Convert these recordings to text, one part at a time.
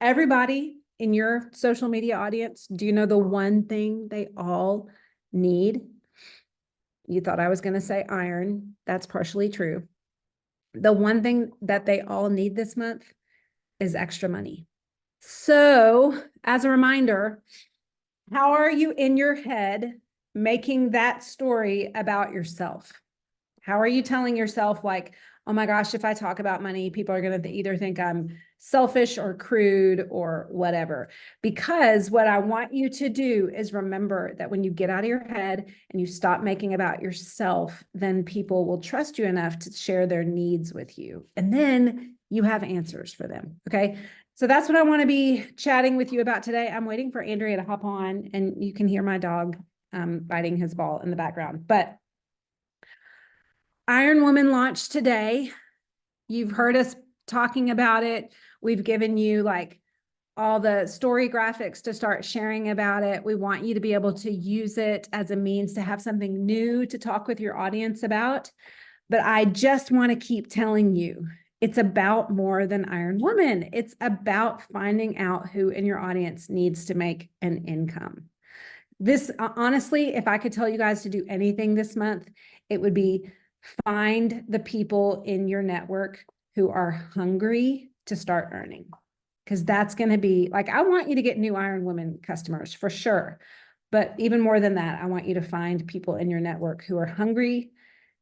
Everybody in your social media audience, do you know the one thing they all need? You thought I was going to say iron. That's partially true. The one thing that they all need this month is extra money. So, as a reminder, how are you in your head making that story about yourself? How are you telling yourself, like, oh my gosh, if I talk about money, people are going to either think I'm selfish or crude or whatever? Because what I want you to do is remember that when you get out of your head and you stop making about yourself, then people will trust you enough to share their needs with you. And then you have answers for them. Okay. So that's what I want to be chatting with you about today. I'm waiting for Andrea to hop on, and you can hear my dog biting his ball in the background. But Iron Woman launched today. You've heard us talking about it. We've given you like all the story graphics to start sharing about it. We want you to be able to use it as a means to have something new to talk with your audience about. But I just want to keep telling you, it's about more than Iron Woman. It's about finding out who in your audience needs to make an income. This, honestly, if I could tell you guys to do anything this month, it would be find the people in your network who are hungry to start earning. Because that's going to be like, I want you to get new Iron Woman customers for sure. But even more than that, I want you to find people in your network who are hungry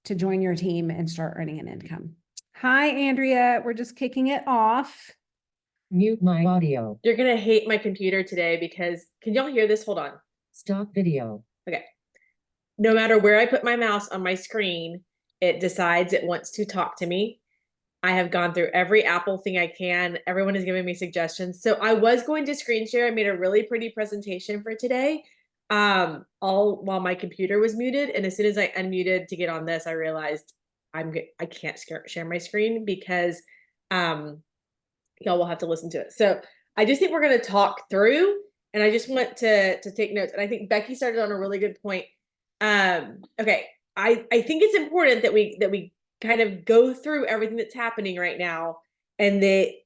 to join your team and start earning an income. Hi, Andrea. We're just kicking it off. Mute my audio. You're going to hate my computer today because, can y'all hear this? Hold on. Stop video. Okay. No matter where I put my mouse on my screen, it decides it wants to talk to me. I have gone through every Apple thing I can. Everyone is giving me suggestions. So I was going to screen share. I made a really pretty presentation for today, all while my computer was muted. And as soon as I unmuted to get on this, I realized I can't share my screen because y'all will have to listen to it. So I just think we're going to talk through, and I just want to take notes. And I think Becky started on a really good point. Okay. I think it's important that we kind of go through everything that's happening right now. And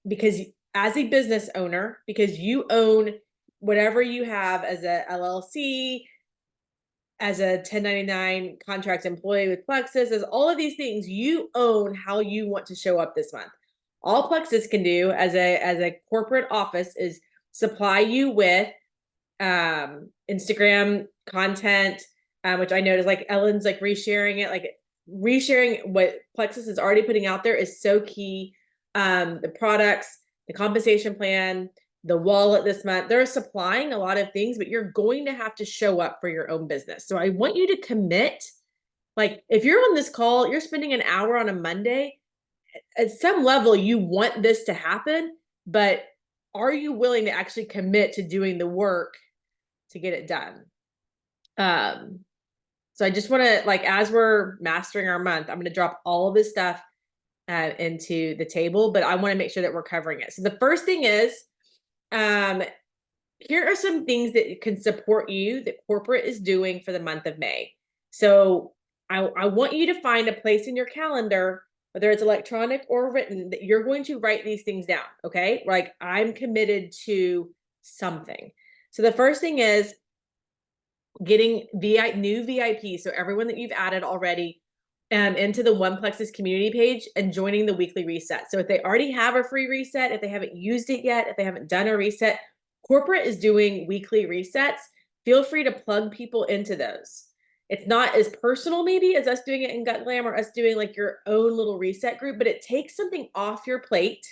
because as a business owner, because you own whatever you have as a LLC, as a 1099 contract employee with Plexus, as all of these things, you own how you want to show up this month. All Plexus can do as a corporate office is supply you with Instagram content, which I noticed like Ellen's like resharing it, like resharing what Plexus is already putting out there is so key. The products, the compensation plan, the wallet this month, they're supplying a lot of things, but you're going to have to show up for your own business. So I want you to commit. Like if you're on this call, you're spending an hour on a Monday, at some level, you want this to happen, but are you willing to actually commit to doing the work to get it done? So I just want to, like, as we're mastering our month, I'm going to drop all of this stuff into the table, but I want to make sure that we're covering it. So the first thing is, here are some things that can support you that corporate is doing for the month of May. So I want you to find a place in your calendar, whether it's electronic or written, that you're going to write these things down. Okay. Like I'm committed to something. So the first thing is getting new VIPs. So everyone that you've added already into the One Plexus community page and joining the weekly reset. So if they already have a free reset, if they haven't used it yet, if they haven't done a reset, corporate is doing weekly resets. Feel free to plug people into those. It's not as personal maybe as us doing it in Gut Glam or us doing like your own little reset group, but it takes something off your plate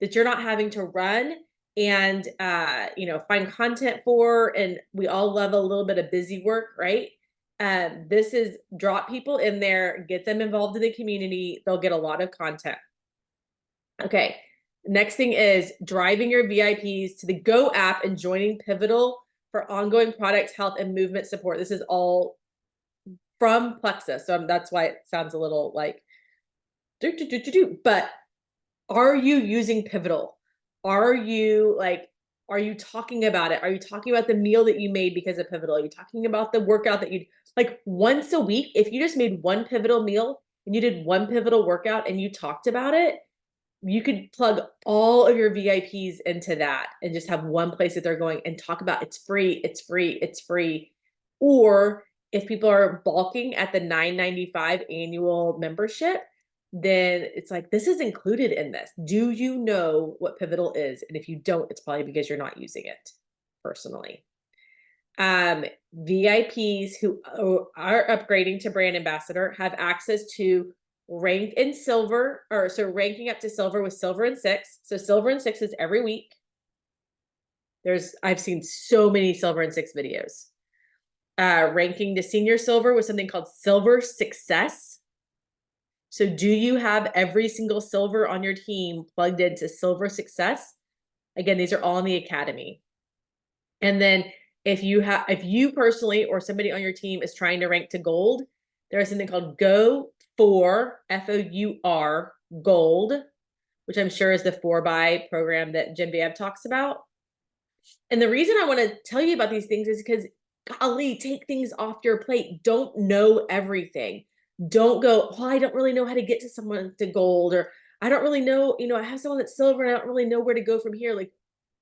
that you're not having to run and find content for. And we all love a little bit of busy work, right? This is drop people in there, get them involved in the community. They'll get a lot of content. Okay. Next thing is driving your VIPs to the Go app and joining Pivotal for ongoing products, health, and movement support. This is all from Plexus. So that's why it sounds a little like but are you using Pivotal? Are you talking about it? Are you talking about the meal that you made because of Pivotal? Are you talking about the workout that you like once a week? If you just made one Pivotal meal and you did one Pivotal workout and you talked about it, you could plug all of your VIPs into that and just have one place that they're going and talk about it's free, it's free, it's free. Or if people are balking at the $9.95 annual membership, then it's like, this is included in this. Do you know what Pivotal is? And if you don't, it's probably because you're not using it personally. VIPs who are upgrading to brand ambassador have access to rank in silver, or so ranking up to silver with silver and 6. So silver and 6 is every week. I've seen so many silver and 6 videos. Ranking to senior silver with something called silver success. So do you have every single silver on your team plugged into silver success? Again, these are all in the academy. And then if you personally or somebody on your team is trying to rank to gold, there's something called Go For, F-O-U-R, Gold, which I'm sure is the 4x program that Genevieve talks about. And the reason I want to tell you about these things is because, golly, take things off your plate. Don't know everything. Don't go, oh, I don't really know how to get to someone to gold, or I don't really know, I have someone that's silver and I don't really know where to go from here. Like,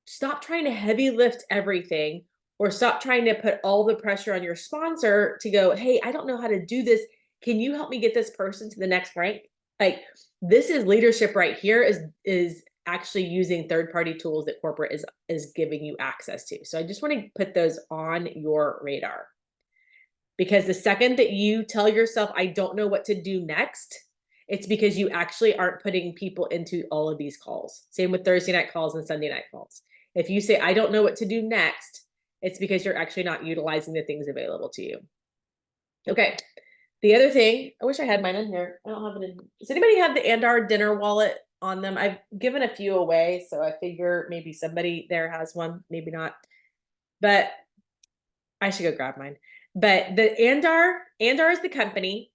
stop trying to heavy lift everything, or stop trying to put all the pressure on your sponsor to go, hey, I don't know how to do this. Can you help me get this person to the next rank? Like, this is leadership right here, is actually using third-party tools that corporate is giving you access to. So I just want to put those on your radar, because the second that you tell yourself, I don't know what to do next, it's because you actually aren't putting people into all of these calls. Same with Thursday night calls and Sunday night calls. If you say, I don't know what to do next, it's because you're actually not utilizing the things available to you. Okay. The other thing, I wish I had mine in here. I don't have it in. Does anybody have the Andar dinner wallet on them? I've given a few away, so I figure maybe somebody there has one, maybe not. But I should go grab mine. But the Andar is the company.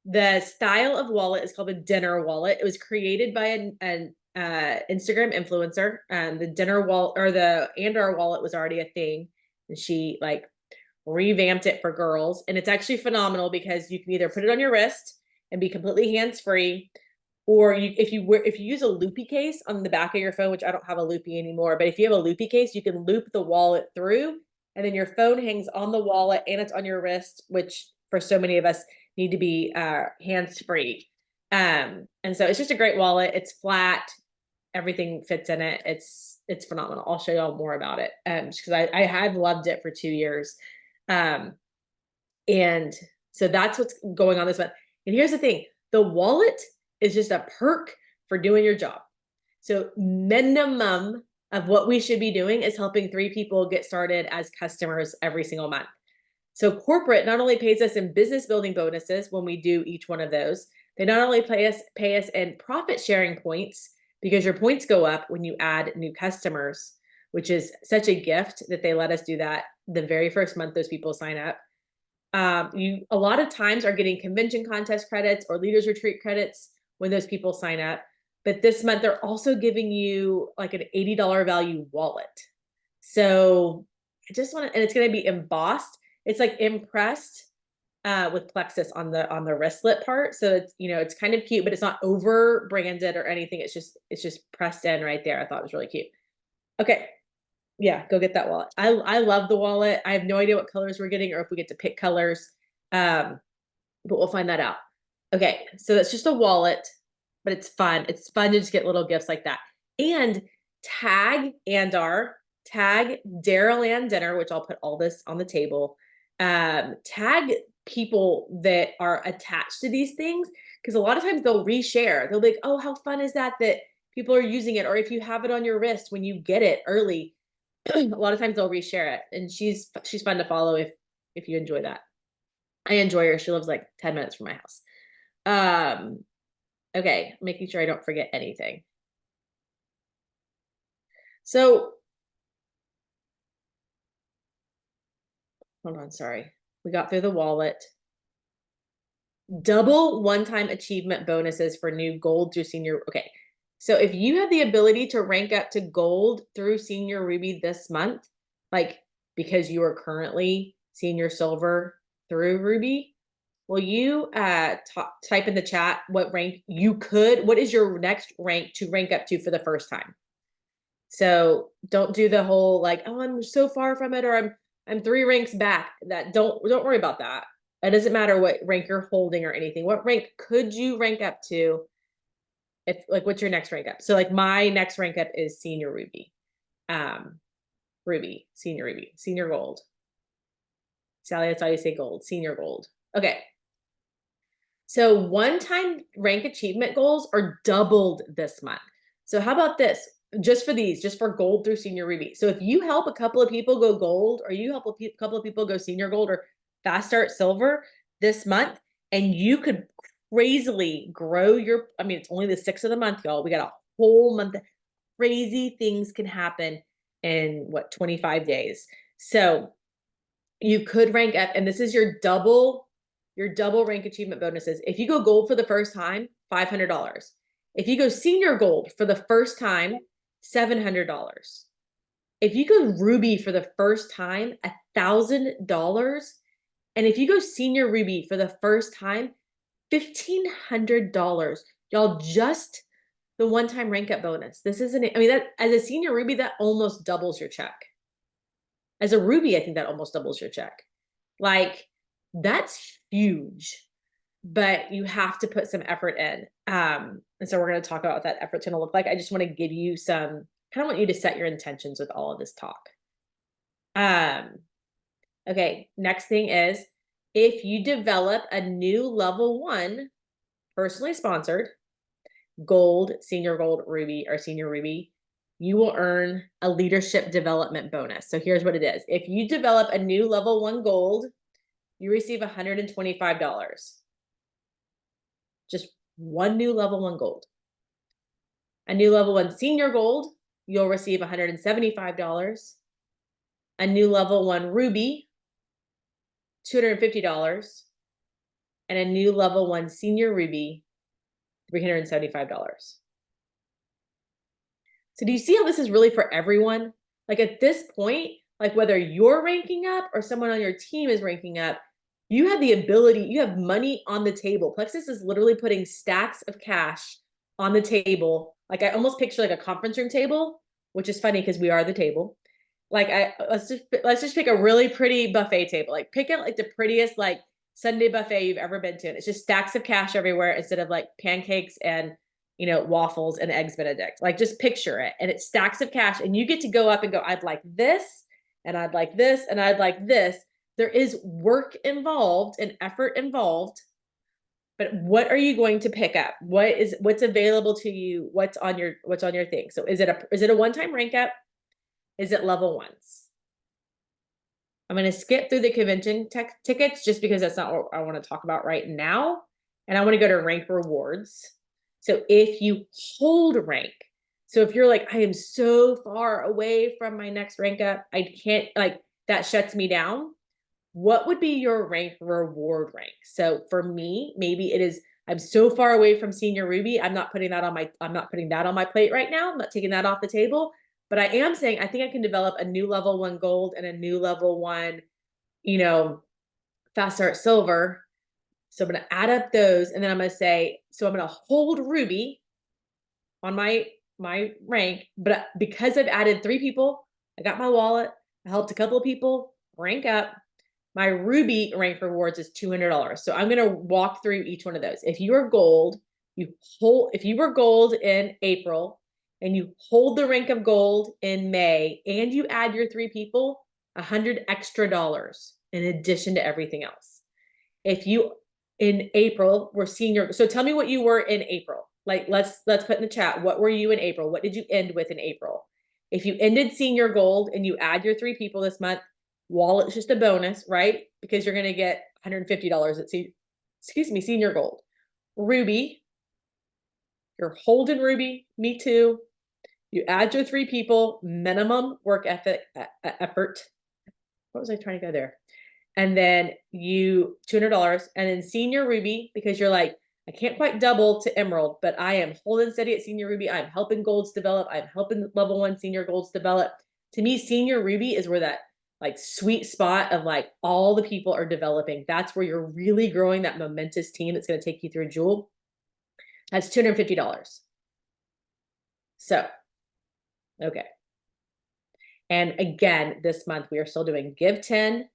The style of wallet is called a dinner wallet. It was created by an Instagram influencer. The dinner wallet, or the Andar wallet, was already a thing, and she like revamped it for girls. And it's actually phenomenal because you can either put it on your wrist and be completely hands-free, or if you use a loopy case on the back of your phone, which I don't have a loopy anymore, but if you have a loopy case, you can loop the wallet through, and then your phone hangs on the wallet and it's on your wrist, which for so many of us need to be hands-free. And so it's just a great wallet. It's flat, everything fits in it. It's phenomenal. I'll show y'all more about it, because I have loved it for 2 years. And so that's what's going on this month. And here's the thing, the wallet is just a perk for doing your job. So minimum of what we should be doing is helping 3 people get started as customers every single month. So corporate not only pays us in business building bonuses when we do each one of those, they not only pay us in profit sharing points, because your points go up when you add new customers, which is such a gift that they let us do that the very first month those people sign up. You a lot of times are getting convention contest credits or leaders retreat credits when those people sign up. But this month they're also giving you like an $80 value wallet. So I just want to, and it's going to be embossed. It's like impressed with Plexus on the wristlet part. So it's, it's kind of cute, but it's not over branded or anything. It's just pressed in right there. I thought it was really cute. Okay. Yeah, go get that wallet. I love the wallet. I have no idea what colors we're getting or if we get to pick colors. But we'll find that out. Okay, so that's just a wallet, but it's fun. It's fun to just get little gifts like that. And tag Andar, tag Daryl and Dinner, which I'll put all this on the table. Tag people that are attached to these things, because a lot of times they'll reshare. They'll be like, oh, how fun is that people are using it? Or if you have it on your wrist when you get it early, a lot of times they'll reshare it, and she's fun to follow if you enjoy that. I enjoy her. She lives like 10 minutes from my house. Okay, making sure I don't forget anything. So hold on, sorry. We got through the wallet. Double one-time achievement bonuses for new gold to senior. Okay, so if you have the ability to rank up to gold through senior ruby this month, like because you are currently senior silver through ruby, will you type in the chat what rank what is your next rank to rank up to for the first time? So don't do the whole like, oh, I'm so far from it, or I'm 3 ranks back. Don't worry about that. It doesn't matter what rank you're holding or anything. What rank could you rank up to? If like, what's your next rank up? So like my next rank up is senior ruby. Senior ruby, senior gold. Sally, that's how you say gold, senior gold. Okay. So one-time rank achievement goals are doubled this month. So how about this? Just for these, just for gold through senior ruby. So if you help a couple of people go gold, or you help a couple of people go senior gold or fast start silver this month, and you could crazily grow I mean, it's only the 6th of the month, y'all. We got a whole month. Crazy things can happen in what, 25 days. So you could rank up, and this is your double rank achievement bonuses. If you go gold for the first time, $500. If you go senior gold for the first time, $700. If you go ruby for the first time, $1,000. And if you go senior ruby for the first time, $1,500. Y'all, just the one-time rank up bonus. This isn't, I mean, that as a senior ruby, that almost doubles your check. As a ruby, I think that almost doubles your check. Like, that's huge, but you have to put some effort in. And so we're going to talk about what that effort's going to look like. I just want to give you kind of want you to set your intentions with all of this talk. Okay, next thing is, if you develop a new level 1, personally sponsored, gold, senior gold, ruby, or senior ruby, you will earn a leadership development bonus. So here's what it is. If you develop a new level 1 gold, you receive $125. Just one new level 1 gold. A new level 1 senior gold, you'll receive $175. A new level 1 ruby, $250. And a new level 1 senior ruby, $375. So do you see how this is really for everyone? Like at this point, like whether you're ranking up or someone on your team is ranking up, you have the ability, you have money on the table. Plexus is literally putting stacks of cash on the table. Like I almost picture like a conference room table, which is funny because we are the table. Like let's just pick a really pretty buffet table. Like pick it like the prettiest like Sunday buffet you've ever been to. And it's just stacks of cash everywhere instead of like pancakes and waffles and eggs Benedict. Like just picture it. And it's stacks of cash and you get to go up and go, I'd like this and I'd like this and I'd like this. There is work involved and effort involved, but what are you going to pick up? What's available to you? What's on your thing? So is it a one-time rank up? Is it level 1s? I'm going to skip through the convention tickets just because that's not what I want to talk about right now. And I want to go to rank rewards. So if you hold rank, so if you're like, I am so far away from my next rank up, I can't, like, that shuts me down. What would be your rank reward rank? So for me, maybe it is, I'm so far away from senior ruby. I'm not putting that on my plate right now. I'm not taking that off the table, but I am saying, I think I can develop a new level 1 gold and a new level 1, fast start silver. So I'm going to add up those and then I'm going to say, so I'm going to hold ruby on my rank, but because I've added 3 people, I got my wallet, I helped a couple of people rank up. My ruby rank rewards is $200. So I'm going to walk through each one of those. If you are gold, if you were gold in April and you hold the rank of gold in May and you add your 3 people, $100 extra in addition to everything else. If you in April were senior, so tell me what you were in April. Like let's put in the chat, what were you in April? What did you end with in April? If you ended senior gold and you add your 3 people this month, wallet's just a bonus, right? Because you're going to get $150 at senior gold. Ruby, you're holding ruby, me too. You add your 3 people, minimum work effort. What was I trying to go there? And then you $200, and then senior ruby, because you're like, I can't quite double to emerald, but I am holding steady at senior ruby. I'm helping golds develop. I'm helping level 1 senior golds develop. To me, senior ruby is where that like sweet spot of like all the people are developing. That's where you're really growing that momentous team that's going to take you through Jewel. That's $250. So, okay. And again, this month we are still doing give 10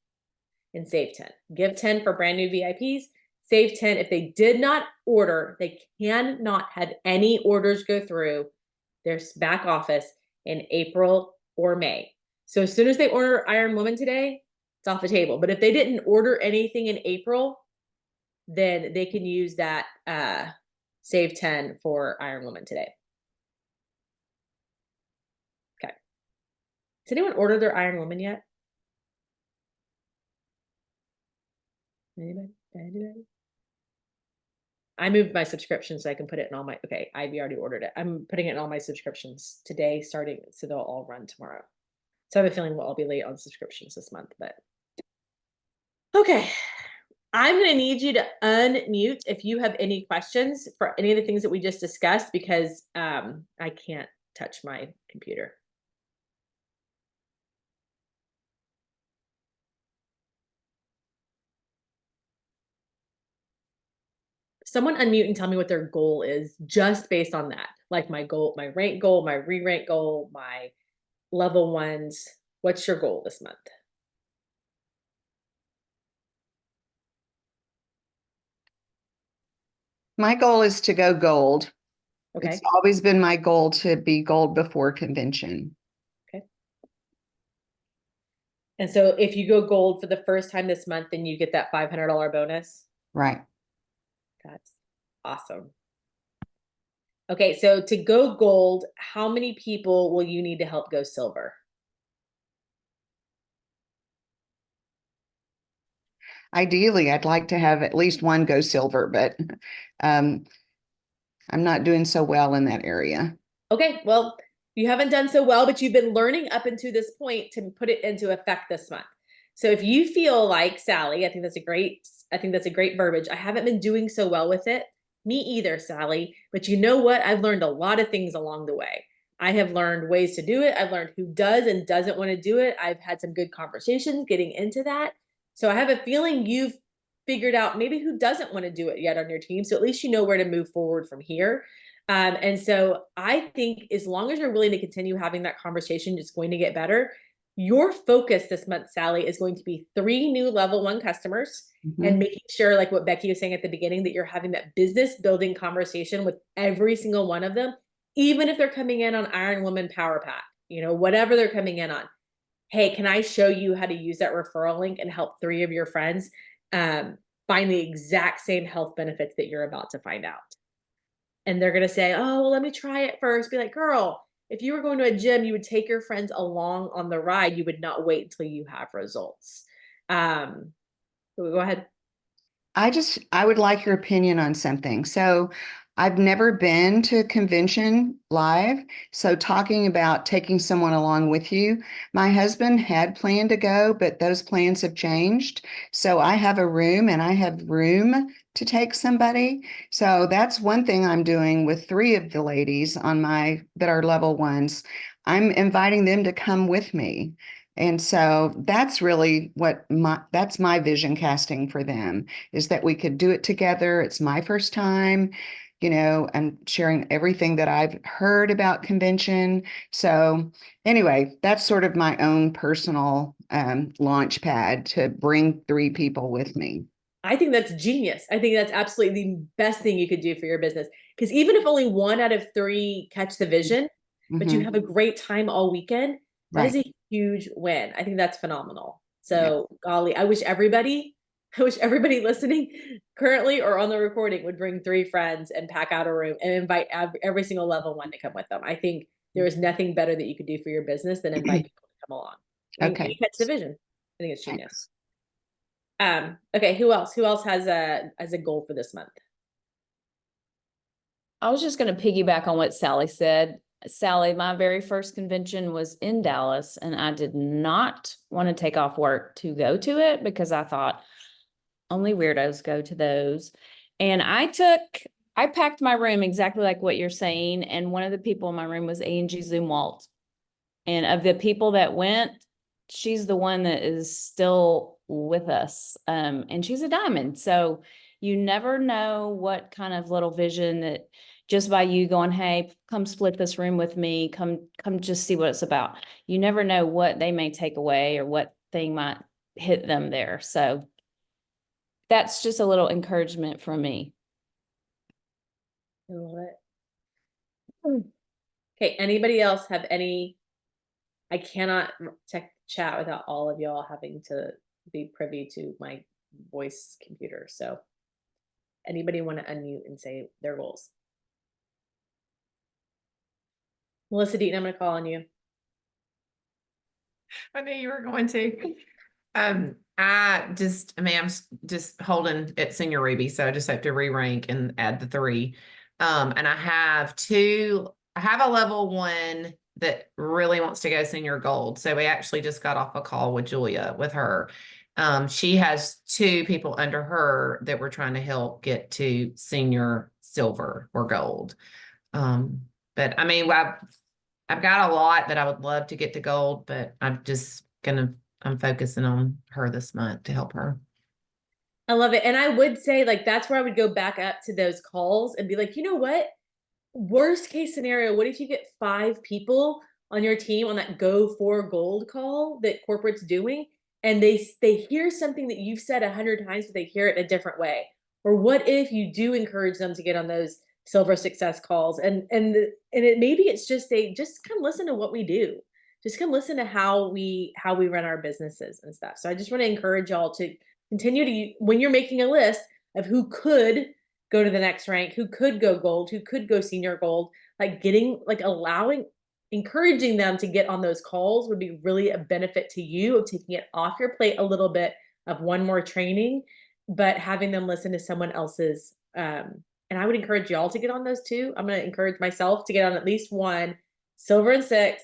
and save 10. Give 10 for brand new VIPs, save 10. If they did not order, they cannot have any orders go through their back office in April or May. So as soon as they order Iron Woman today, it's off the table. But if they didn't order anything in April, then they can use that save 10 for Iron Woman today. Okay. Has anyone ordered their Iron Woman yet? Anybody? Anybody? I moved my subscription so I can put it in all my, okay, I've already ordered it. I'm putting it in all my subscriptions today, starting, so they'll all run tomorrow. So I have a feeling we'll all be late on subscriptions this month, but. Okay, I'm gonna need you to unmute if you have any questions for any of the things that we just discussed, because I can't touch my computer. Someone unmute and tell me what their goal is just based on that. Like my goal, my rank goal, my re-rank goal, my level ones. What's your goal this month? My goal is to go gold. Okay. It's always been my goal to be gold before convention. Okay. And so if you go gold for the first time this month, then you get that $500 bonus. Right. That's awesome. Okay, so to go gold, how many people will you need to help go silver? Ideally, I'd like to have at least one go silver, but I'm not doing so well in that area. Okay, well, you haven't done so well, but you've been learning up until this point to put it into effect this month. So if you feel like Sally, I think that's a great verbiage. I haven't been doing so well with it. Me either, Sally. But you know what? I've learned a lot of things along the way. I have learned ways to do it. I've learned who does and doesn't want to do it. I've had some good conversations getting into that. So I have a feeling you've figured out maybe who doesn't want to do it yet on your team. So at least you know where to move forward from here. And so I think as long as you're willing to continue having that conversation, it's going to get better. Your focus this month, Sally, is going to be 3 new level 1 customers and making sure, like what Becky was saying at the beginning, that you're having that business building conversation with every single one of them, even if they're coming in on Iron Woman Power Pack, you know, whatever they're coming in on. Hey, can I show you how to use that referral link and help 3 of your friends find the exact same health benefits that you're about to find out? And they're going to say, oh, well, let me try it first. Be like, girl, if you were going to a gym, you would take your friends along on the ride. You would not wait until you have results. So go ahead. I would like your opinion on something. So I've never been to a convention live. So talking about taking someone along with you, my husband had planned to go, but those plans have changed. So I have a room and I have room to take somebody. So that's one thing I'm doing with 3 of the ladies on that are level 1s. I'm inviting them to come with me. And so that's really that's my vision casting for them, is that we could do it together. It's my first time, you know, I'm sharing everything that I've heard about convention. So anyway, that's sort of my own personal launch pad to bring 3 people with me. I think that's genius. I think that's absolutely the best thing you could do for your business. Because even if only 1 out of 3 catch the vision, but you have a great time all weekend, that is a huge win. I think that's phenomenal. So golly, I wish everybody listening currently or on the recording would bring 3 friends and pack out a room and invite every single level 1 to come with them. I think there is nothing better that you could do for your business than invite people to come along. And catch the vision. I think it's genius. Okay, who else has a goal for this month? I was just going to piggyback on what Sally said. Sally, my very first convention was in Dallas, and I did not want to take off work to go to it because I thought only weirdos go to those. And I packed my room exactly like what you're saying. And one of the people in my room was Angie Zumwalt. And of the people that went, she's the one that is still with us. And she's a diamond. So you never know what kind of little vision that just by you going, hey, come split this room with me, come just see what it's about. You never know what they may take away or what thing might hit them there. So that's just a little encouragement from me. I love it. Okay, anybody else have any? I cannot check chat without all of y'all having to be privy to my voice computer. So anybody want to unmute and say their goals? Melissa Deaton, I'm going to call on you. I knew you were going to. I'm just holding at Senior Ruby, so I just have to re-rank and add the 3. And I have a level 1 that really wants to go Senior Gold. So we actually just got off a call with Julia with her. She has 2 people under her that we're trying to help get to Senior Silver or Gold. But I mean, I've got a lot that I would love to get to Gold, but I'm focusing on her this month to help her. I love it. And I would say, like, that's where I would go back up to those calls and be like, you know what? Worst case scenario, what if you get 5 people on your team on that go for gold call that corporate's doing, and they hear something that you've said 100 times, but they hear it in a different way? Or what if you do encourage them to get on those silver success calls, and maybe it's just just come listen to what we do. Just come listen to how we run our businesses and stuff. So I just want to encourage y'all to continue to, when you're making a list of who could go to the next rank, who could go gold, who could go senior gold, encouraging them to get on those calls would be really a benefit to you of taking it off your plate a little bit of one more training, but having them listen to someone else's. And I would encourage y'all to get on those too. I'm going to encourage myself to get on at least one silver and 6,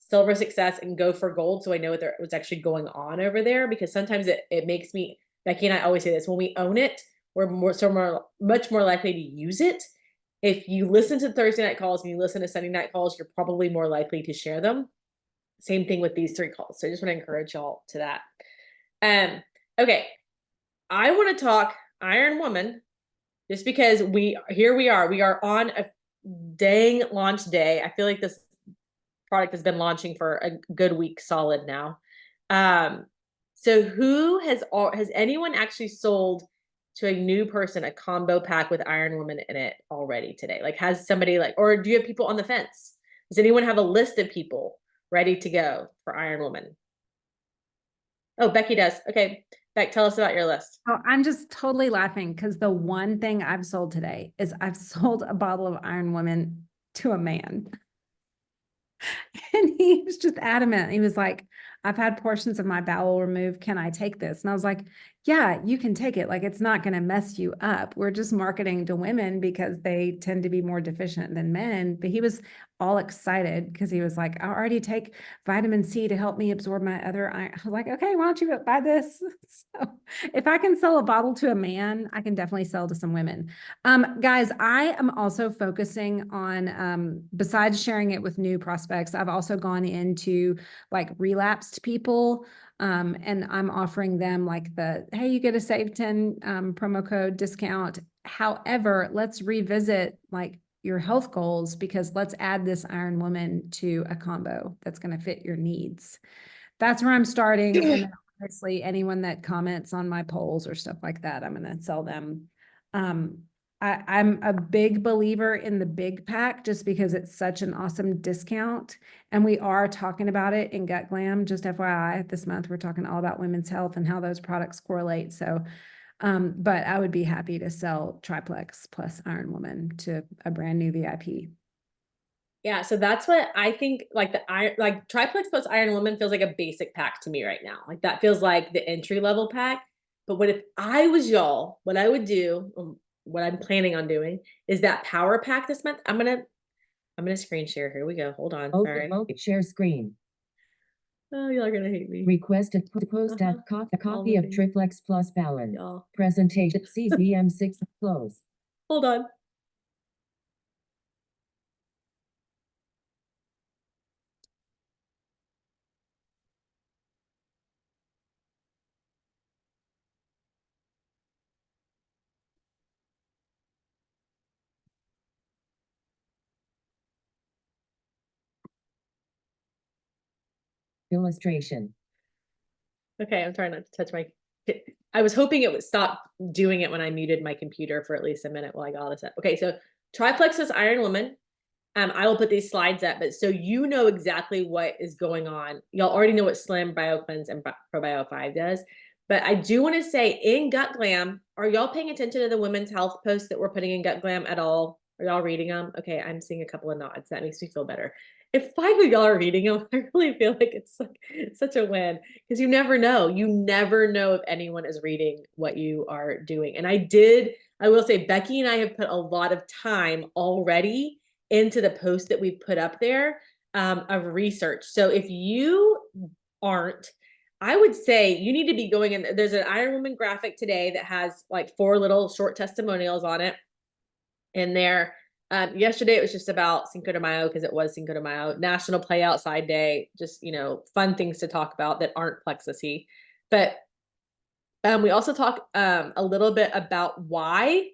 silver success, and go for gold. So I know what's actually going on over there, because sometimes it makes me, Becky and I always say this, when we own it, we're much more likely to use it. If you listen to Thursday night calls and you listen to Sunday night calls, you're probably more likely to share them. Same thing with these 3 calls. So I just want to encourage y'all to that. Okay. I want to talk Iron Woman, just because we are on a dang launch day. I feel like this product has been launching for a good week solid now. So who has anyone actually sold to a new person a combo pack with Iron Woman in it already today? Like, has somebody or do you have people on the fence? Does anyone have a list of people ready to go for Iron Woman? Oh, Becky does. Okay. Beck, tell us about your list. Oh, I'm just totally laughing because the one thing I've sold today is I've sold a bottle of Iron Woman to a man. And he was just adamant. He was like, I've had portions of my bowel removed. Can I take this? And I was like, yeah, you can take it. Like, it's not going to mess you up. We're just marketing to women because they tend to be more deficient than men. But he was all excited because he was like, I already take vitamin C to help me absorb my other iron. I was like, okay, why don't you buy this? So if I can sell a bottle to a man, I can definitely sell to some women. Guys, I am also focusing on, besides sharing it with new prospects, I've also gone into like relapsed people. And I'm offering them like hey, you get a save 10 promo code discount. However, let's revisit like your health goals, because let's add this Iron Woman to a combo that's going to fit your needs. That's where I'm starting. And then obviously anyone that comments on my polls or stuff like that, I'm going to sell them. I'm a big believer in the big pack just because it's such an awesome discount. And we are talking about it in Gut Glam. Just FYI, this month, we're talking all about women's health and how those products correlate. So, but I would be happy to sell Triplex plus Iron Woman to a brand new VIP. Yeah, so that's what I think. Like Triplex plus Iron Woman feels like a basic pack to me right now. Like that feels like the entry level pack. But what if I was y'all? What I would do, what I'm planning on doing, is that power pack this month. I'm gonna screen share. Here we go. Hold on. Sorry. Okay, share screen. Oh, y'all are gonna hate me. Request a post a copy of All Triplex Plus Balance. Y'all. Presentation CZM6 close. Hold on. Illustration. Okay, I'm trying not to touch my. I was hoping it would stop doing it when I muted my computer for at least a minute while I got all this up. Okay, so Triplexus Iron Woman. I will put these slides up, but so you know exactly what is going on. Y'all already know what Slim, BioCleanse, and Probio 5 does. But I do want to say in Gut Glam, are y'all paying attention to the women's health posts that we're putting in Gut Glam at all? Are y'all reading them? Okay, I'm seeing a couple of nods. That makes me feel better. If 5 of y'all are reading them, I really feel like it's like such a win because you never know. You never know if anyone is reading what you are doing. And I will say, Becky and I have put a lot of time already into the post that we put up there of research. So if you aren't, I would say you need to be going in. There's an Iron Woman graphic today that has like 4 little short testimonials on it in there. Yesterday it was just about Cinco de Mayo because it was Cinco de Mayo, National Play Outside Day, just, fun things to talk about that aren't plexusy. But we also talk a little bit about why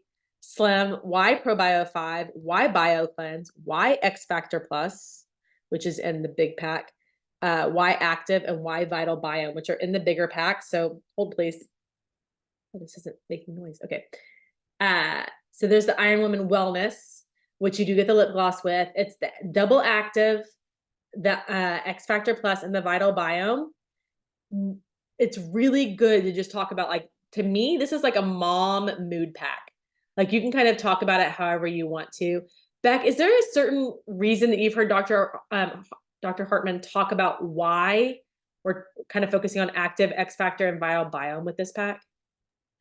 Slim, why Probio 5, why BioCleanse, why X Factor Plus, which is in the big pack, why Active, and why Vital Biome, which are in the bigger pack. So hold please. Oh, this isn't making noise. Okay. So there's the Iron Woman Wellness, which you do get the lip gloss with. It's the double active, the X Factor Plus, and the Vital Biome. It's really good to just talk about, like, to me, this is like a mom mood pack. Like you can kind of talk about it however you want to. Beck, is there a certain reason that you've heard Dr. Hartman talk about why we're kind of focusing on active, X Factor, and Vital Biome with this pack?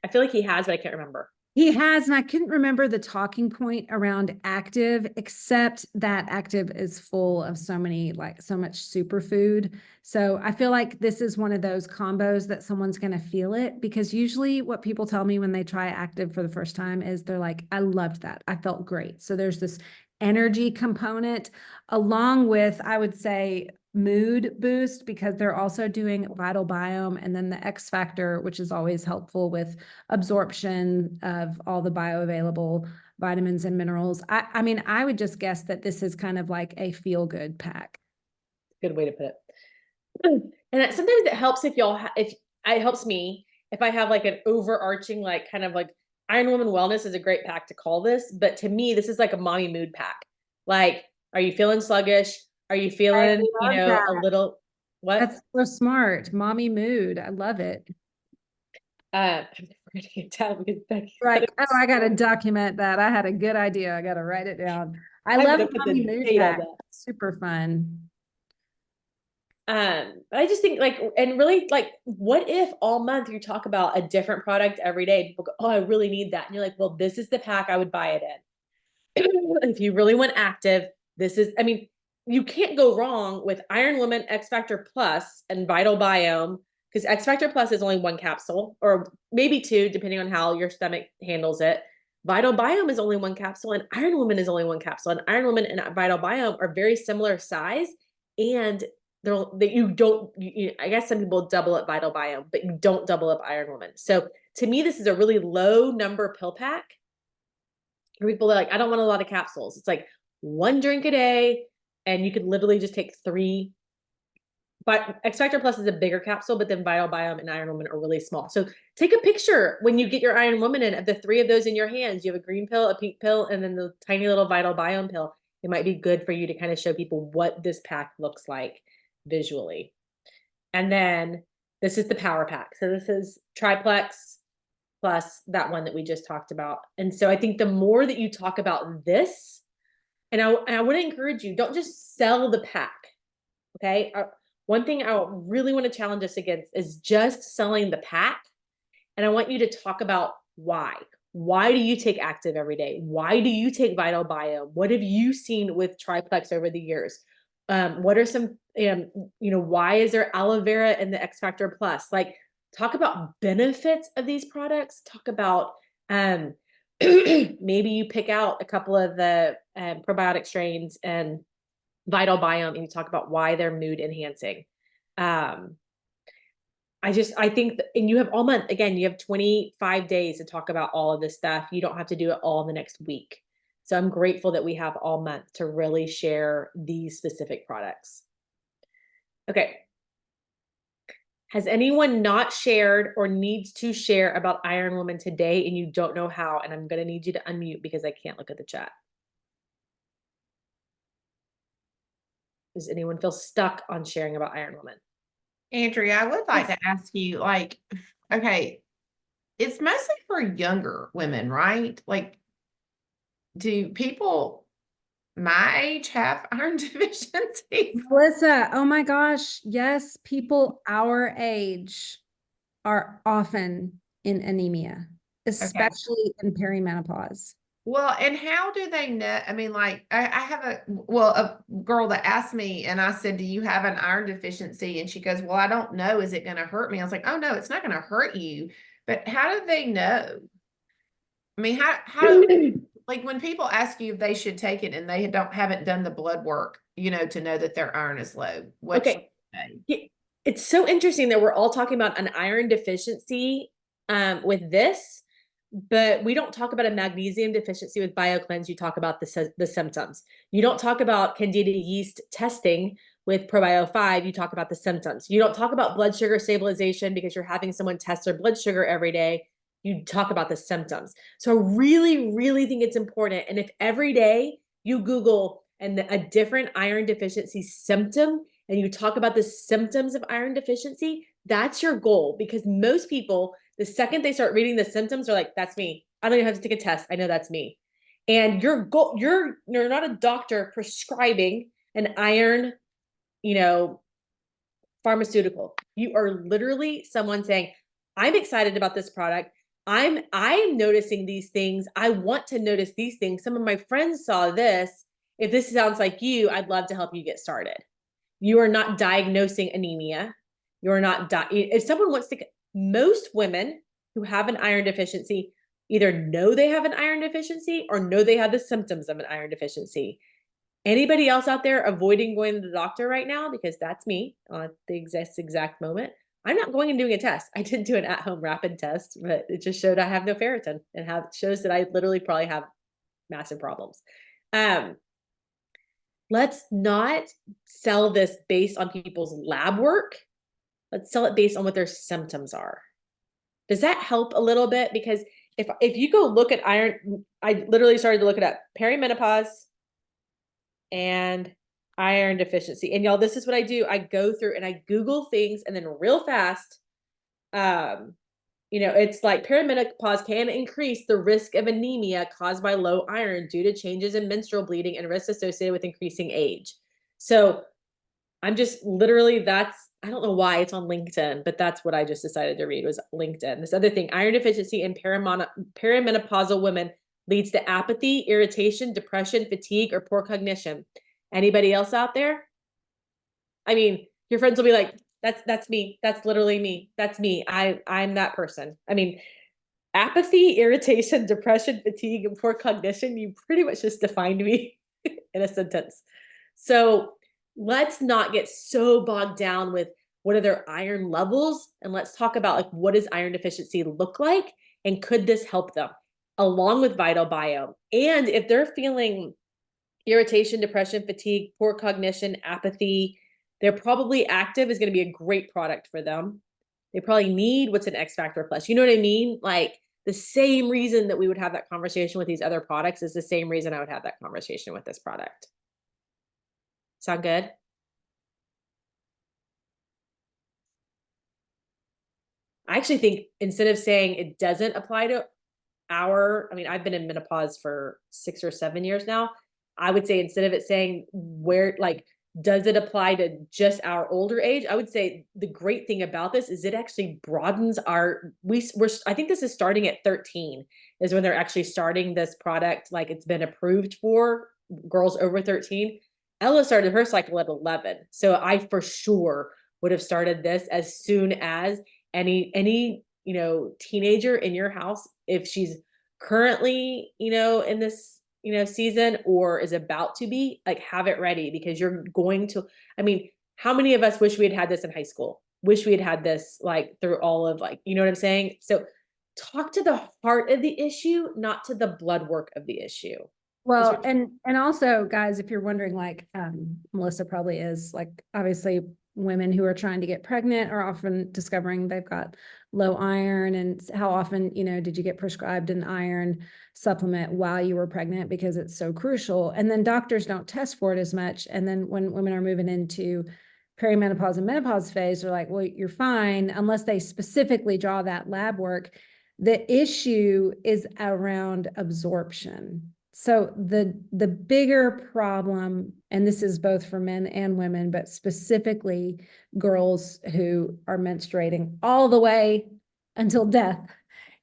I feel like he has, but I can't remember. He has, and I couldn't remember the talking point around active, except that active is full of so much superfood. So I feel like this is one of those combos that someone's going to feel it, because usually what people tell me when they try active for the first time is they're like, I loved that. I felt great. So there's this energy component along with, I would say, mood boost, because they're also doing Vital Biome and then the X Factor, which is always helpful with absorption of all the bioavailable vitamins and minerals. I mean, I would just guess that this is kind of like a feel-good pack. Good way to put it. And sometimes it helps if y'all, if it helps me, if I have like an overarching, like kind of like Iron Woman Wellness is a great pack to call this, but to me, this is like a mommy mood pack. Like, are you feeling sluggish? Are you feeling, a little, what? That's so smart. Mommy mood. I love it. I'm writing it down because Becky said Like, it was I got to document that. I had a good idea. I got to write it down. I I'm love gonna put mommy the mood date on pack. that. Super fun. But I just think, like, and really, like, what if all month you talk about a different product every day? People go, oh, I really need that. And you're like, well, this is the pack I would buy it in. If you really want active, this is, I mean, you can't go wrong with Iron Woman, X Factor Plus, and Vital Biome, because X Factor Plus is only 1 capsule, or maybe 2, depending on how your stomach handles it. Vital Biome is only 1 capsule, and Iron Woman is only 1 capsule. And Iron Woman and Vital Biome are very similar size, and I guess some people double up Vital Biome, but you don't double up Iron Woman. So to me, this is a really low number pill pack. People are like, I don't want a lot of capsules. It's like 1 drink a day, and you could literally just take 3. But X Factor Plus is a bigger capsule, but then Vital Biome and Iron Woman are really small. So take a picture when you get your Iron Woman in of the 3 of those in your hands. You have a green pill, a pink pill, and then the tiny little Vital Biome pill. It might be good for you to kind of show people what this pack looks like visually. And then this is the power pack. So this is Triplex plus that one that we just talked about. And so I think the more that you talk about this, and I want to encourage you, don't just sell the pack. Okay. One thing I really want to challenge us against is just selling the pack. And I want you to talk about why. Why do you take active every day? Why do you take Vital Biome? What have you seen with Triplex over the years? What are some, why is there aloe vera in the X Factor Plus? Like, talk about benefits of these products. Talk about, maybe you pick out a couple of the probiotic strains and Vital Biome, and you talk about why they're mood enhancing. I think, and you have all month, again, you have 25 days to talk about all of this stuff. You don't have to do it all in the next week. So I'm grateful that we have all month to really share these specific products. Okay. Has anyone not shared or needs to share about Iron Woman today and you don't know how? And I'm going to need you to unmute because I can't look at the chat. Does anyone feel stuck on sharing about Iron Woman? Andrea, I would like to ask you, like, okay, it's mostly for younger women, right? Like, do people my age have iron deficiencies? Melissa, oh my gosh, yes, people our age are often in anemia, especially in perimenopause. Well, and how do they know? I mean, like, I have a girl that asked me, and I said, "Do you have an iron deficiency?" And she goes, "Well, I don't know. Is it going to hurt me?" I was like, "Oh, no, it's not going to hurt you." But how do they know? I mean, how like when people ask you if they should take it and they haven't done the blood work, to know that their iron is low, what should Okay. they say? It's so interesting that we're all talking about an iron deficiency with this, but we don't talk about a magnesium deficiency with BioCleanse. You talk about the symptoms. You don't talk about Candida yeast testing with ProBio5. You talk about the symptoms. You don't talk about blood sugar stabilization because you're having someone test their blood sugar every day. You talk about the symptoms. So I really, really think it's important. And if every day you Google a different iron deficiency symptom, and you talk about the symptoms of iron deficiency, that's your goal. Because most people, the second they start reading the symptoms, are like, that's me. I don't even have to take a test. I know that's me. And your goal, you're not a doctor prescribing an iron, pharmaceutical. You are literally someone saying, I'm excited about this product. I'm noticing these things. I want to notice these things. Some of my friends saw this. If this sounds like you, I'd love to help you get started. You are not diagnosing anemia. You're not, if someone wants to, most women who have an iron deficiency either know they have an iron deficiency or know they have the symptoms of an iron deficiency. Anybody else out there avoiding going to the doctor right now? Because that's me at the exact moment. I'm not going and doing a test. I did do an at-home rapid test, but it just showed I have no ferritin and shows that I literally probably have massive problems. Let's not sell this based on people's lab work. Let's sell it based on what their symptoms are. Does that help a little bit? Because if you go look at iron, I literally started to look it up, perimenopause and iron deficiency. And y'all, this is what I do. I go through and I Google things and then real fast, it's like perimenopause can increase the risk of anemia caused by low iron due to changes in menstrual bleeding and risks associated with increasing age. So I'm just literally, I don't know why it's on LinkedIn, but that's what I just decided to read was LinkedIn. This other thing, iron deficiency in perimenopausal women leads to apathy, irritation, depression, fatigue, or poor cognition. Anybody else out there? I mean, your friends will be like, that's me. That's literally me. That's me. I'm that person. I mean, apathy, irritation, depression, fatigue, and poor cognition, you pretty much just defined me in a sentence. So let's not get so bogged down with what are their iron levels, and let's talk about like what does iron deficiency look like, and could this help them along with Vital Bio. And if they're feeling irritation, depression, fatigue, poor cognition, apathy, they're probably active is going to be a great product for them. They probably need what's an X Factor Plus. You know what I mean? Like the same reason that we would have that conversation with these other products is the same reason I would have that conversation with this product. Sound good? I actually think instead of saying it doesn't apply to I've been in menopause for 6 or 7 years now. I would say instead of it saying does it apply to just our older age? I would say the great thing about this is it actually broadens I think this is starting at 13 is when they're actually starting this product. Like it's been approved for girls over 13. Ella started her cycle at 11. So I for sure would have started this as soon as any teenager in your house, if she's currently, in this, season or is about to be, like, have it ready because you're going to, how many of us wish we had this in high school? Wish we had this like through all of you know what I'm saying? So talk to the heart of the issue, not to the blood work of the issue. Well, and also guys, if you're wondering, Melissa probably is like, obviously women who are trying to get pregnant are often discovering they've got low iron. And how often, did you get prescribed an iron supplement while you were pregnant, because it's so crucial. And then doctors don't test for it as much. And then when women are moving into perimenopause and menopause phase, they're like, well, you're fine, unless they specifically draw that lab work. The issue is around absorption. So the bigger problem, and this is both for men and women, but specifically girls who are menstruating all the way until death,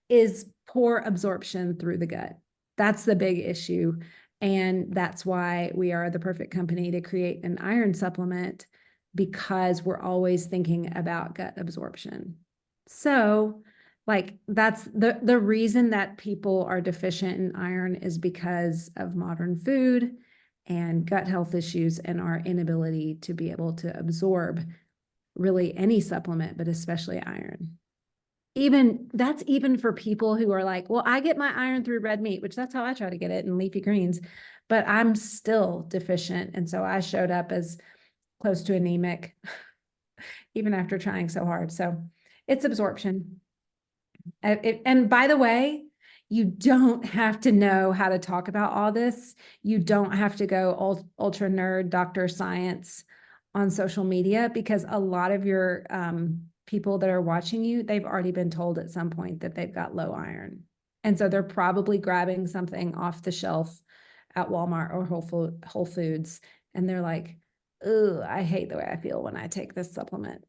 is poor absorption through the gut. That's the big issue. And that's why we are the perfect company to create an iron supplement, because we're always thinking about gut absorption. So like that's the reason that people are deficient in iron, is because of modern food and gut health issues and our inability to be able to absorb really any supplement, but especially iron. That's even for people who are like, well, I get my iron through red meat, which that's how I try to get it, in leafy greens, but I'm still deficient. And so I showed up as close to anemic, even after trying so hard. So it's absorption. And by the way, you don't have to know how to talk about all this. You don't have to go ultra nerd, doctor science on social media, because a lot of your people that are watching you, they've already been told at some point that they've got low iron. And so they're probably grabbing something off the shelf at Walmart or Whole Foods. And they're like, oh, I hate the way I feel when I take this supplement.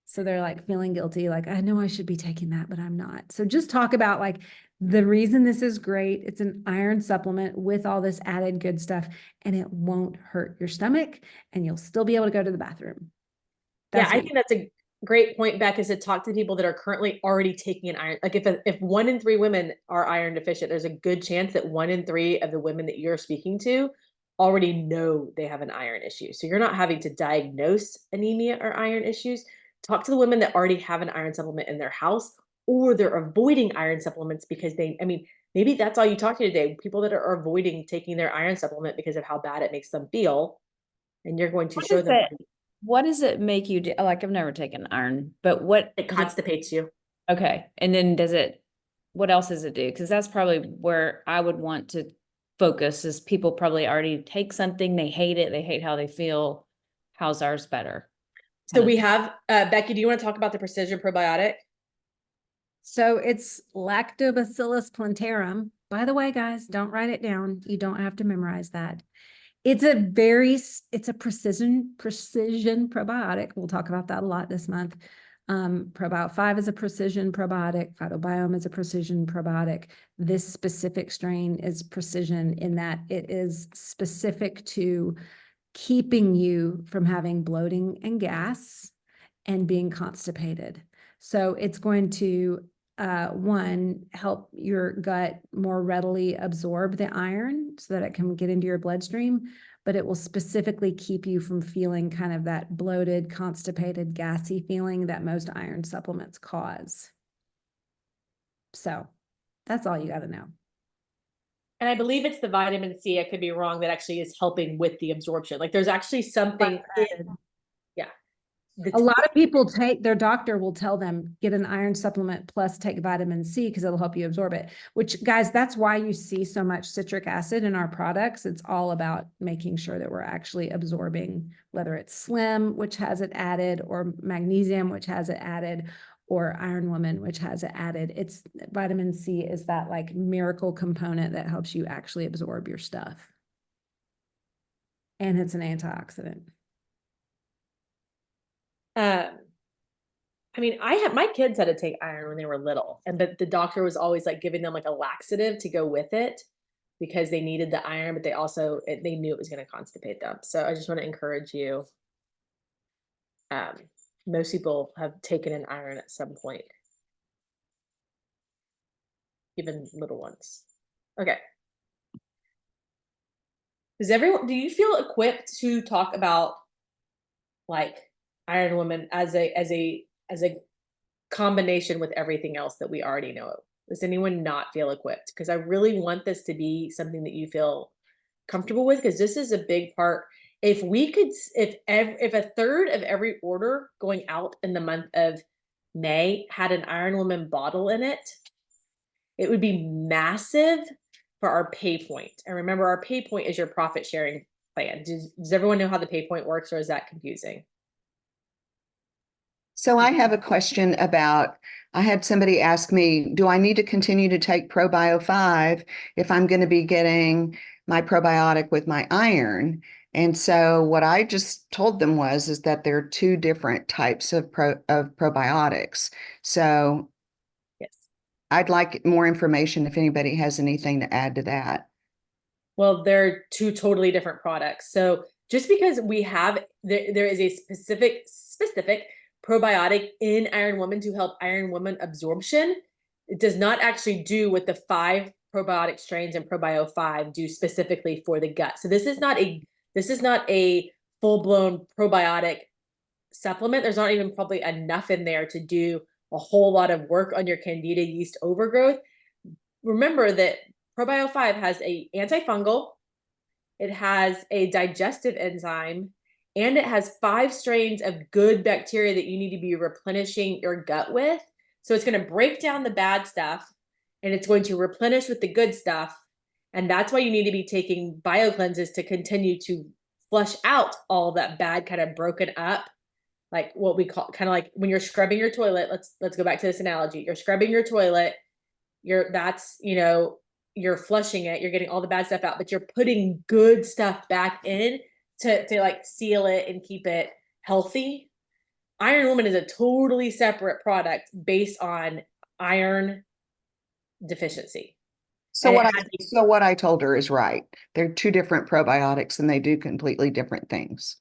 So they're like feeling guilty, like, I know I should be taking that, but I'm not. So just talk about like the reason this is great. It's an iron supplement with all this added good stuff, and it won't hurt your stomach, and you'll still be able to go to the bathroom. Yeah, I think that's a great point, Beck, is to talk to people that are currently already taking an iron. Like if 1 in 3 women are iron deficient, there's a good chance that 1 in 3 of the women that you're speaking to already know they have an iron issue. So you're not having to diagnose anemia or iron issues. Talk to the women that already have an iron supplement in their house, or they're avoiding iron supplements because maybe that's all you talk to today. People that are avoiding taking their iron supplement because of how bad it makes them feel. And you're going to show them what does it make you do? Like, I've never taken iron, but what it constipates you. Okay. And then what else does it do? Because that's probably where I would want to focus, is people probably already take something, they hate it, they hate how they feel. How's ours better? So we have, Becky, do you want to talk about the precision probiotic? So it's Lactobacillus plantarum. By the way, guys, don't write it down. You don't have to memorize that. It's a precision probiotic. We'll talk about that a lot this month. Probiotic 5 is a precision probiotic. Phytobiome is a precision probiotic. This specific strain is precision in that it is specific to keeping you from having bloating and gas and being constipated. So it's going to, one, help your gut more readily absorb the iron so that it can get into your bloodstream, but it will specifically keep you from feeling kind of that bloated, constipated, gassy feeling that most iron supplements cause. So that's all you got to know. And I believe it's the vitamin C, I could be wrong, that actually is helping with the absorption. Like there's actually something a lot of people their doctor will tell them, get an iron supplement plus take vitamin C because it'll help you absorb it, which, guys, that's why you see so much citric acid in our products. It's all about making sure that we're actually absorbing, whether it's Slim, which has it added, or magnesium, which has it added, or Iron Woman, which has it added. It's vitamin C is that like miracle component that helps you actually absorb your stuff. And it's an antioxidant. I mean, my kids had to take iron when they were little, but the doctor was always like giving them like a laxative to go with it because they needed the iron, but they knew it was going to constipate them. So I just want to encourage you. Most people have taken an iron at some point, even little ones. Okay. Do you feel equipped to talk about like Iron Woman as a combination with everything else that we already know? Does anyone not feel equipped? Because I really want this to be something that you feel comfortable with, because this is a big part. If we could, if a third of every order going out in the month of May had an Iron Woman bottle in it, it would be massive for our pay point. And remember, our pay point is your profit sharing plan. Does everyone know how the pay point works, or is that confusing? So I have a question about, I had somebody ask me, do I need to continue to take ProBio 5 if I'm going to be getting my probiotic with my iron? And so what I just told them is that there are two different types of probiotics. So Yes. I'd like more information if anybody has anything to add to that. Well, they're two totally different products. So just because we have, there is a specific probiotic in Iron Woman to help Iron Woman absorption, it does not actually do what the 5 probiotic strains in ProBio 5 do specifically for the gut. So this is not a full-blown probiotic supplement. There's not even probably enough in there to do a whole lot of work on your Candida yeast overgrowth. Remember that ProBio 5 has a antifungal, it has a digestive enzyme, and it has 5 strains of good bacteria that you need to be replenishing your gut with. So it's going to break down the bad stuff and it's going to replenish with the good stuff. And that's why you need to be taking bio cleanses to continue to flush out all that bad, kind of broken up, like what we call kind of like when you're scrubbing your toilet. Let's go back to this analogy. You're scrubbing your toilet. You're flushing it, you're getting all the bad stuff out, but you're putting good stuff back in to like seal it and keep it healthy. Iron Woman is a totally separate product based on iron deficiency. So And what I told her is right. They're two different probiotics and they do completely different things.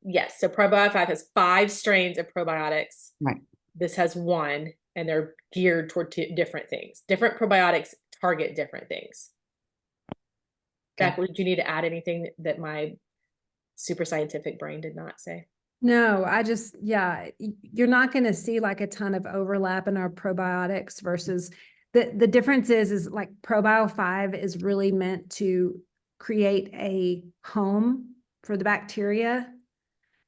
yes, so Probiotic 5 has 5 strains of probiotics. Right. This has 1, and they're geared toward different things. Different probiotics target different things. Okay. Beck, would you need to add anything that my super scientific brain did not say? No, you're not going to see like a ton of overlap in our probiotics versus the difference is like ProBio 5 is really meant to create a home for the bacteria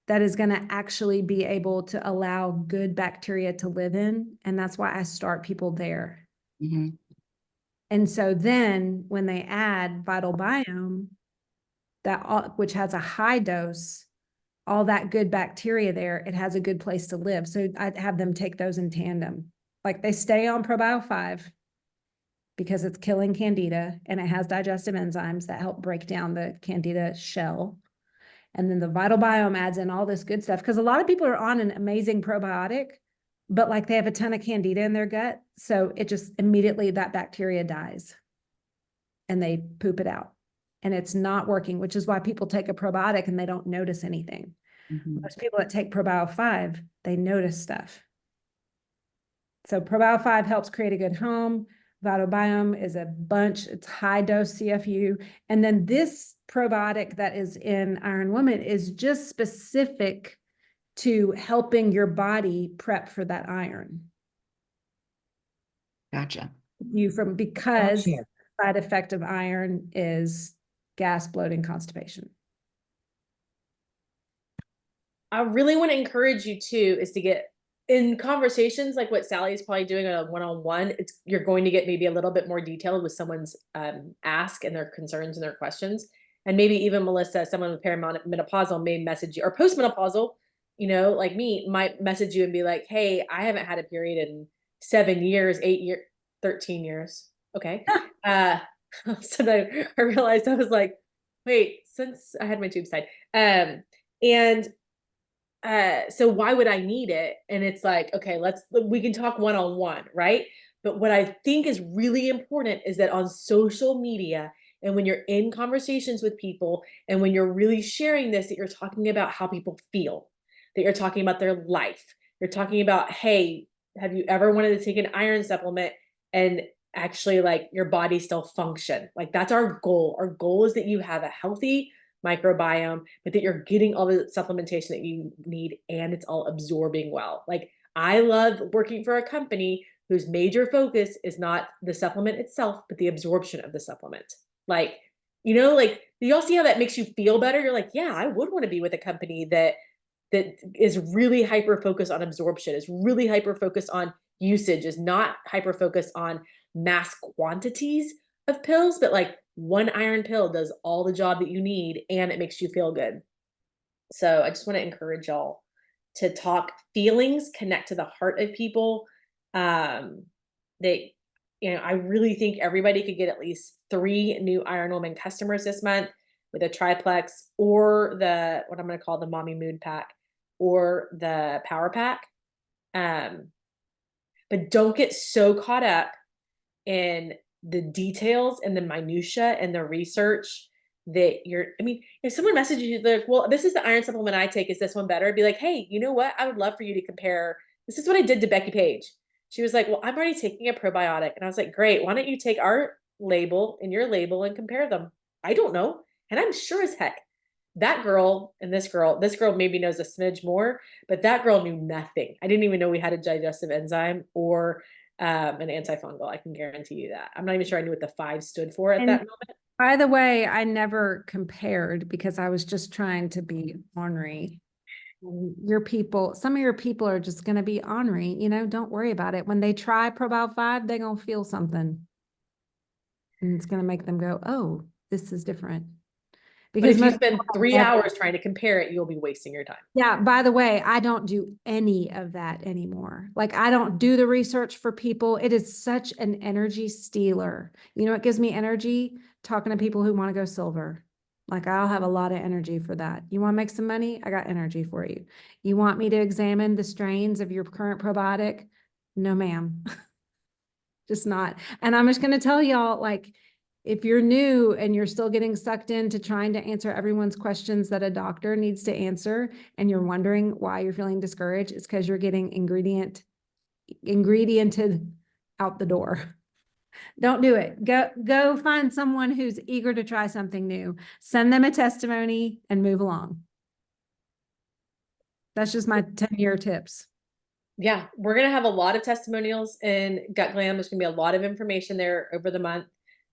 that is going to actually be able to allow good bacteria to live in. And that's why I start people there. Mm-hmm. And so then when they add Vital Biome, which has a high dose, all that good bacteria there, it has a good place to live. So I have them take those in tandem. Like they stay on ProBio 5 because it's killing Candida and it has digestive enzymes that help break down the Candida shell. And then the Vital Biome adds in all this good stuff because a lot of people are on an amazing probiotic, but like they have a ton of Candida in their gut. So it just immediately that bacteria dies and they poop it out. And it's not working, which is why people take a probiotic and they don't notice anything. Mm-hmm. Most people that take ProBio 5, they notice stuff. So ProBio 5 helps create a good home. Vital Biome is a bunch, it's high dose CFU. And then this probiotic that is in Iron Woman is just specific to helping your body prep for that iron. Gotcha. Because Gotcha. side effect of iron is gas, bloating, constipation. I really want to encourage you too, is to get in conversations like what Sally is probably doing a one-on-one. You're going to get maybe a little bit more detailed with someone's ask and their concerns and their questions. And maybe even Melissa, someone with perimenopausal may message you, or postmenopausal, like me, might message you and be like, hey, I haven't had a period in 7 years, 8 years, 13 years. Okay. So then I realized I was like, wait, since I had my tubes tied. So why would I need it? And it's like, okay, we can talk one-on-one, right? But what I think is really important is that on social media and when you're in conversations with people and when you're really sharing this, that you're talking about how people feel, that you're talking about their life. You're talking about, hey, have you ever wanted to take an iron supplement and actually like your body still function? Like that's our goal. Our goal is that you have a healthy microbiome, but that you're getting all the supplementation that you need and it's all absorbing well. Like I love working for a company whose major focus is not the supplement itself, but the absorption of the supplement. Like You know, like you all see how that makes you feel better. You're like, yeah, I would want to be with a company that is really hyper focused on absorption, is really hyper focused on usage, is not hyper focused on mass quantities of pills, but like one iron pill does all the job that you need and it makes you feel good. So I just want to encourage y'all to talk feelings, connect to the heart of people. They, I really think everybody could get at least 3 new Iron Woman customers this month with a triplex or what I'm going to call the mommy mood pack or the power pack. But don't get so caught up in the details and the minutia and the research that if someone messages you, they're like, well, this is the iron supplement I take. Is this one better? Be like, hey, you know what? I would love for you to compare. This is what I did to Becky Page. She was like, well, I'm already taking a probiotic. And I was like, great. Why don't you take our label and your label and compare them? I don't know. And I'm sure as heck that girl and this girl maybe knows a smidge more, but that girl knew nothing. I didn't even know we had a digestive enzyme or an antifungal. I can guarantee you that. I'm not even sure I knew what the 5 stood for at And that moment. by the way, I never compared because I was just trying to be ornery. Some of your people are just going to be ornery, don't worry about it. When they try Probiotic 5, they're going to feel something. And it's going to make them go, oh, this is different. But if you most spend people 3 never- hours trying to compare it, you'll be wasting your time. Yeah, by the way, I don't do any of that anymore. Like I don't do the research for people. It is such an energy stealer. You know what gives me energy? Talking to people who want to go silver. Like I'll have a lot of energy for that. You want to make some money? I got energy for you. You want me to examine the strains of your current probiotic? No, ma'am. Just not. And I'm just going to tell y'all, like, if you're new and you're still getting sucked into trying to answer everyone's questions that a doctor needs to answer, and you're wondering why you're feeling discouraged, it's because you're getting ingrediented out the door. Don't do it. Go find someone who's eager to try something new. Send them a testimony and move along. That's just my 10-year tips. Yeah, we're going to have a lot of testimonials in Gut Glam. There's going to be a lot of information there over the month.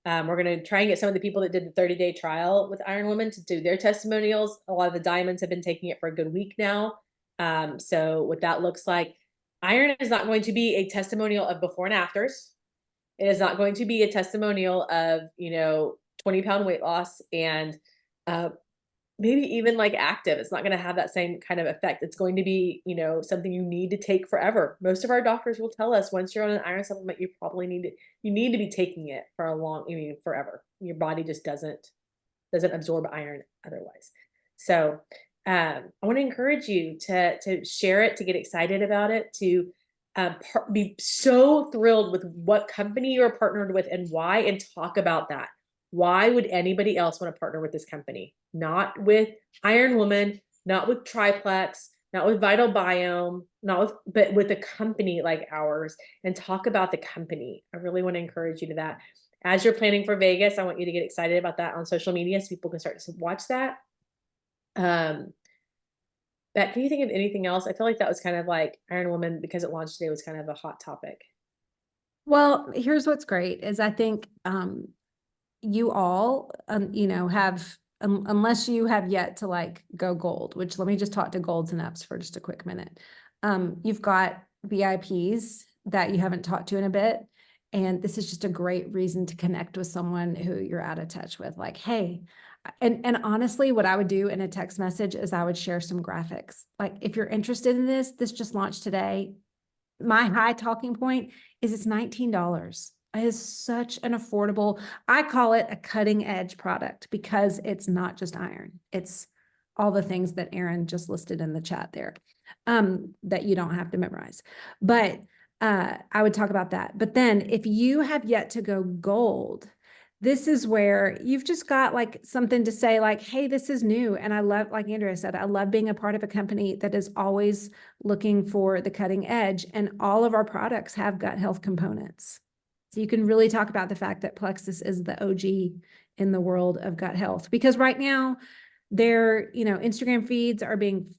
We're going to try and get some of the people that did the 30-day trial with Iron Woman to do their testimonials. A lot of the diamonds have been taking it for a good week now. So what that looks like, Iron is not going to be a testimonial of before and afters. It is not going to be a testimonial of, 20-pound weight loss and maybe even like active. It's not going to have that same kind of effect. It's going to be, something you need to take forever. Most of our doctors will tell us once you're on an iron supplement, you probably need to be taking it for forever. Your body just doesn't absorb iron otherwise. So I want to encourage you to share it, to get excited about it, to be so thrilled with what company you're partnered with and why, and talk about that. Why would anybody else want to partner with this company? Not with Iron Woman, not with Triplex, not with Vital Biome, but with a company like ours, and talk about the company. I really want to encourage you to that. As you're planning for Vegas, I want you to get excited about that on social media so people can start to watch that. Beck, can you think of anything else? I feel like that was kind of like Iron Woman, because it launched today, was kind of a hot topic. Well, here's what's great is I think you all, have, unless you have yet to like go gold, which let me just talk to golds and ups for just a quick minute. You've got VIPs that you haven't talked to in a bit. And this is just a great reason to connect with someone who you're out of touch with. Like, hey, and honestly, what I would do in a text message is I would share some graphics. Like, if you're interested in this just launched today. My high talking point is it's $19. It is such an affordable, I call it a cutting edge product because it's not just iron. It's all the things that Erin just listed in the chat there, that you don't have to memorize. But I would talk about that. But then if you have yet to go gold, this is where you've just got like something to say like, hey, this is new. And I love, like Andrea said, I love being a part of a company that is always looking for the cutting edge. And all of our products have gut health components. So you can really talk about the fact that Plexus is the OG in the world of gut health, because right now their, Instagram feeds are being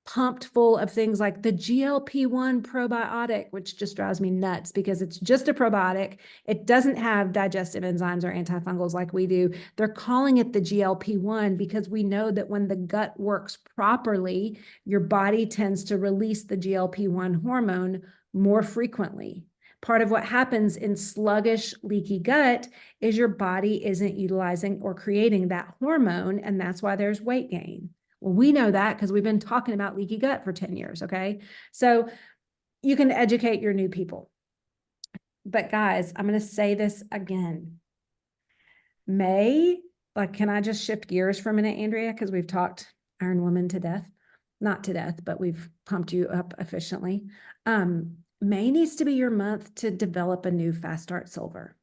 pumped full of things like the GLP-1 probiotic, which just drives me nuts because it's just a probiotic. It doesn't have digestive enzymes or antifungals like we do. They're calling it the GLP-1 because we know that when the gut works properly, your body tends to release the GLP-1 hormone more frequently. Part of what happens in sluggish, leaky gut is your body isn't utilizing or creating that hormone, and that's why there's weight gain. Well, we know that because we've been talking about leaky gut for 10 years, okay? So you can educate your new people. But guys, I'm going to say this again. Can I just shift gears for a minute, Andrea? Because we've talked Iron Woman to death. Not to death, but we've pumped you up efficiently. May needs to be your month to develop a new Fast Start Silver.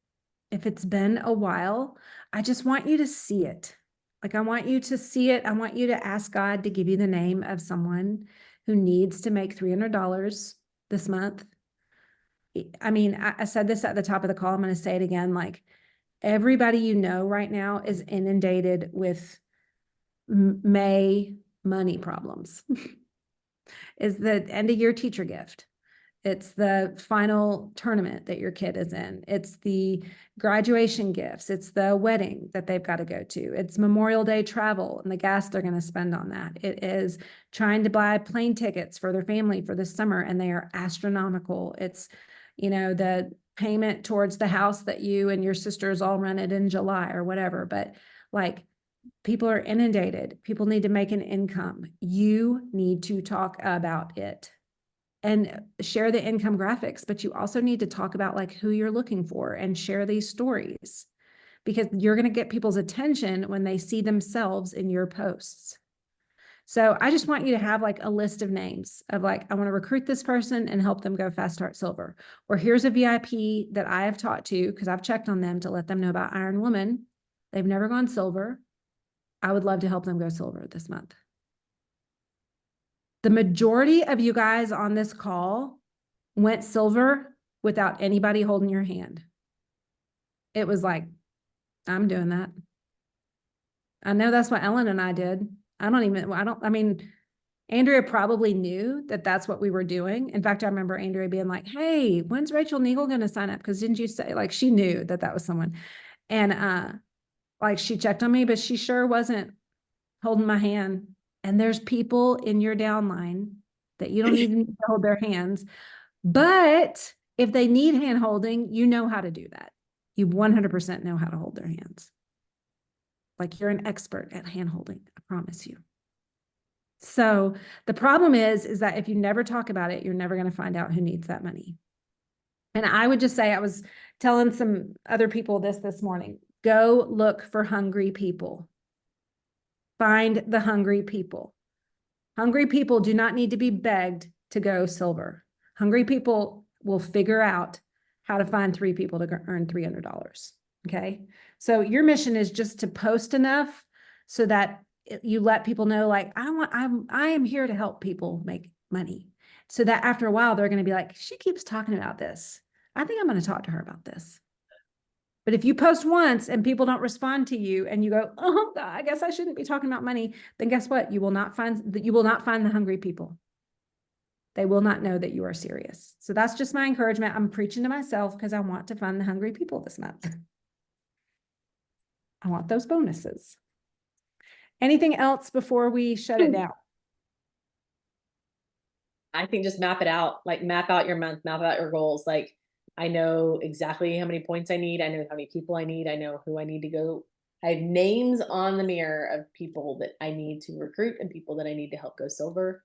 If it's been a while, I just want you to see it. Like, I want you to see it. I want you to ask God to give you the name of someone who needs to make $300 this month. I mean, I said this at the top of the call. I'm going to say it again. Like, everybody you know right now is inundated with May money problems. Is the end of year teacher gift. It's the final tournament that your kid is in. It's the graduation gifts. It's the wedding that they've got to go to. It's Memorial Day travel and the gas they're going to spend on that. It is trying to buy plane tickets for their family for the summer, and they are astronomical. It's, the payment towards the house that you and your sisters all rented in July or whatever. But like, people are inundated. People need to make an income. You need to talk about it and share the income graphics, but you also need to talk about like who you're looking for and share these stories, because you're going to get people's attention when they see themselves in your posts. So I just want you to have like a list of names of like, I want to recruit this person and help them go Fast Start Silver. Or here's a VIP that I have talked to because I've checked on them to let them know about Iron Woman. They've never gone silver. I would love to help them go silver this month. The majority of you guys on this call went silver without anybody holding your hand. It was like, I'm doing that. I know that's what Ellen and I did. I mean, Andrea probably knew that that's what we were doing. In fact, I remember Andrea being like, hey, when's Rachel Neagle going to sign up? Because didn't you say, like, she knew that that was someone. And like, she checked on me, but she sure wasn't holding my hand. And there's people in your downline that you don't even need to hold their hands. But if they need hand holding, you know how to do that. You 100% know how to hold their hands. Like, you're an expert at hand holding, I promise you. So the problem is that if you never talk about it, you're never going to find out who needs that money. And I would just say, I was telling some other people this morning, go look for hungry people. Find the hungry people. Hungry people do not need to be begged to go silver. Hungry people will figure out how to find 3 people to earn $300. Okay. So your mission is just to post enough so that you let people know, like, I am here to help people make money. So that after a while, they're going to be like, she keeps talking about this. I think I'm going to talk to her about this. But if you post once and people don't respond to you and you go, oh, I guess I shouldn't be talking about money, then guess what? You will not find the hungry people. They will not know that you are serious. So that's just my encouragement. I'm preaching to myself because I want to find the hungry people this month. I want those bonuses. Anything else before we shut it down? I think just map it out, like map out your month, map out your goals. Like, I know exactly how many points I need. I know how many people I need. I know who I need to go. I have names on the mirror of people that I need to recruit and people that I need to help go silver.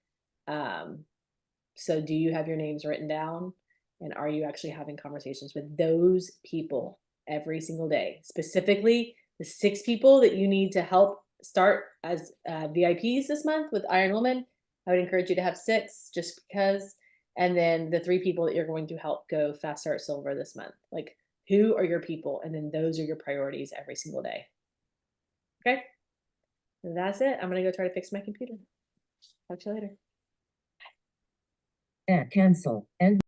So do you have your names written down? And are you actually having conversations with those people every single day? Specifically, the 6 people that you need to help start as VIPs this month with Iron Woman. I would encourage you to have 6 just because. And then the 3 people that you're going to help go Fast Start Silver this month. Like, who are your people? And then those are your priorities every single day. Okay. That's it. I'm going to go try to fix my computer. Talk to you later. Cancel. End.